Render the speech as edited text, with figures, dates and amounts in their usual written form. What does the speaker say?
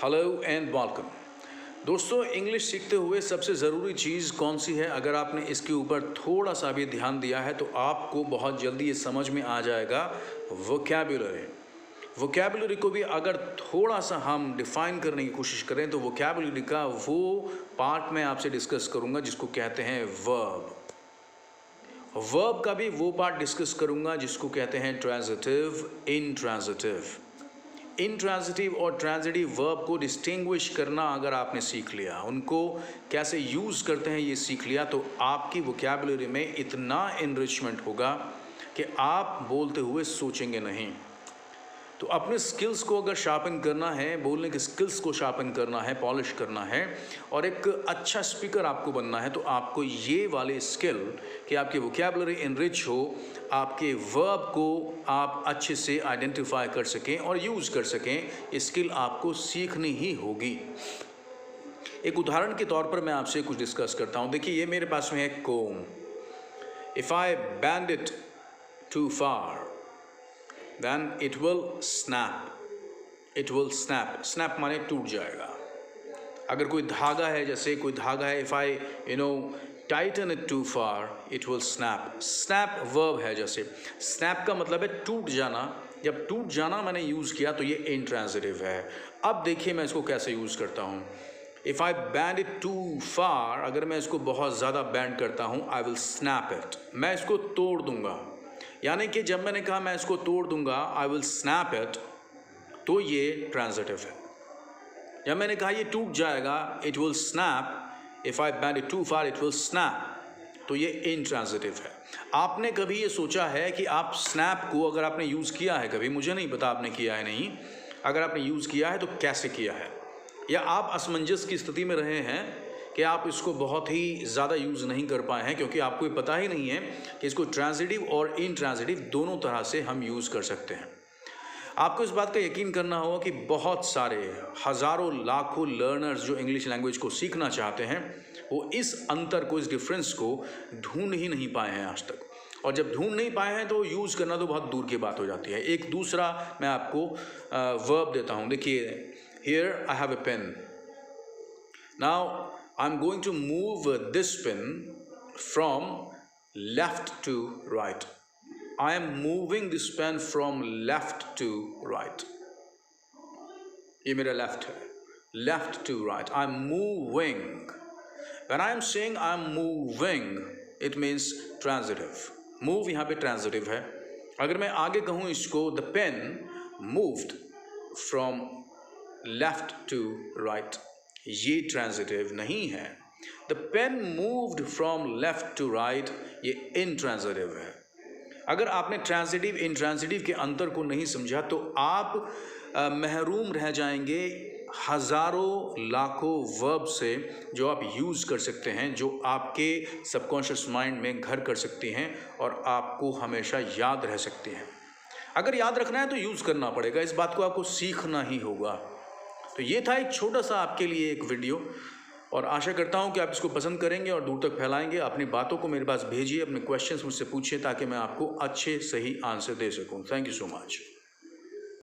Hello and welcome. दोस्तों, English सीखते हुए सबसे ज़रूरी चीज़ कौन सी है? अगर आपने इसके ऊपर थोड़ा सा भी ध्यान दिया है तो आपको बहुत जल्दी ये समझ में आ जाएगा वोकैबुलरी। वोकैबुलरी को भी अगर थोड़ा सा हम डिफ़ाइन करने की कोशिश करें तो वोकैबुलरी का वो पार्ट मैं आपसे डिस्कस करूँगा जिसको कहते हैं वर्ब। वर्ब का भी वो पार्ट डिस्कस करूँगा जिसको कहते हैं ट्रांजिटिव, इंट्रांजिटिव। इंट्रांजिटिव और ट्रांजिटिव वर्ब को डिस्टिंग्विश करना अगर आपने सीख लिया, उनको कैसे यूज़ करते हैं ये सीख लिया, तो आपकी वोकैबुलरी में इतना इनरिचमेंट होगा कि आप बोलते हुए सोचेंगे नहीं। तो अपने स्किल्स को अगर शार्पन करना है, बोलने के स्किल्स को शार्पन करना है, पॉलिश करना है और एक अच्छा स्पीकर आपको बनना है, तो आपको ये वाले स्किल कि आपकी वोकैबुलरी इनरिच हो, आपके वर्ब को आप अच्छे से आइडेंटिफाई कर सकें और यूज़ कर सकें, ये स्किल आपको सीखनी ही होगी। एक उदाहरण के तौर पर मैं आपसे कुछ डिस्कस करता हूँ। देखिए, ये मेरे पास में है कोम। If I bend it too far then it will snap. It will snap. Snap माने टूट जाएगा। अगर कोई धागा है, जैसे कोई धागा है, if I tighten it too far, it will snap. Snap verb है, जैसे snap का मतलब है टूट जाना। जब टूट जाना मैंने यूज़ किया तो ये intransitive है। अब देखिए मैं इसको कैसे यूज़ करता हूँ। If I bend it too far, अगर मैं इसको बहुत ज़्यादा बैंड करता हूँ, I will snap it. मैं इसको तोड़ दूंगा। यानी कि जब मैंने कहा मैं इसको तोड़ दूंगा, आई विल स्नैप इट, तो ये ट्रांजिटिव है। जब मैंने कहा ये टूट जाएगा, it will snap, if I bend it too far it will snap, तो ये इंट्रांजिटिव है। आपने कभी ये सोचा है कि आप स्नैप को अगर आपने यूज़ किया है कभी, मुझे नहीं पता आपने किया है नहीं, अगर आपने यूज़ किया है तो कैसे किया है, या आप असमंजस की स्थिति में रहे हैं कि आप इसको बहुत ही ज़्यादा यूज़ नहीं कर पाए हैं क्योंकि आपको ये पता ही नहीं है कि इसको ट्रांजिटिव और इंट्रांजिटिव दोनों तरह से हम यूज़ कर सकते हैं। आपको इस बात का यकीन करना होगा कि बहुत सारे हज़ारों लाखों लर्नर्स जो इंग्लिश लैंग्वेज को सीखना चाहते हैं, वो इस अंतर को, इस डिफरेंस को ढूंढ ही नहीं पाए हैं आज तक। और जब ढूंढ नहीं पाए हैं तो यूज़ करना तो बहुत दूर की बात हो जाती है। एक दूसरा मैं आपको वर्ब देता हूँ। देखिए, here I have a pen. Now I'm going to move this pen from left to right. I am moving this pen from left to right. ये मेरा left है, left to right. I'm moving. When I am saying I'm moving, it means transitive. Move यहाँ पे transitive है। अगर मैं आगे कहूँ इसको, the pen moved from left to right, ये ट्रांजिटिव नहीं है। The pen moved from left to right, ये इंट्रांजिटिव है। अगर आपने ट्रांजिटिव इंट्रांजिटिव के अंतर को नहीं समझा तो आप महरूम रह जाएंगे हज़ारों लाखों वर्ब से जो आप यूज़ कर सकते हैं, जो आपके सबकॉन्शियस माइंड में घर कर सकती हैं और आपको हमेशा याद रह सकती हैं। अगर याद रखना है तो यूज़ करना पड़ेगा, इस बात को आपको सीखना ही होगा। तो ये था एक छोटा सा आपके लिए एक वीडियो, और आशा करता हूँ कि आप इसको पसंद करेंगे और दूर तक फैलाएंगे। अपनी बातों को मेरे पास भेजिए, अपने क्वेश्चंस मुझसे पूछिए ताकि मैं आपको अच्छे सही आंसर दे सकूँ। Thank you so much.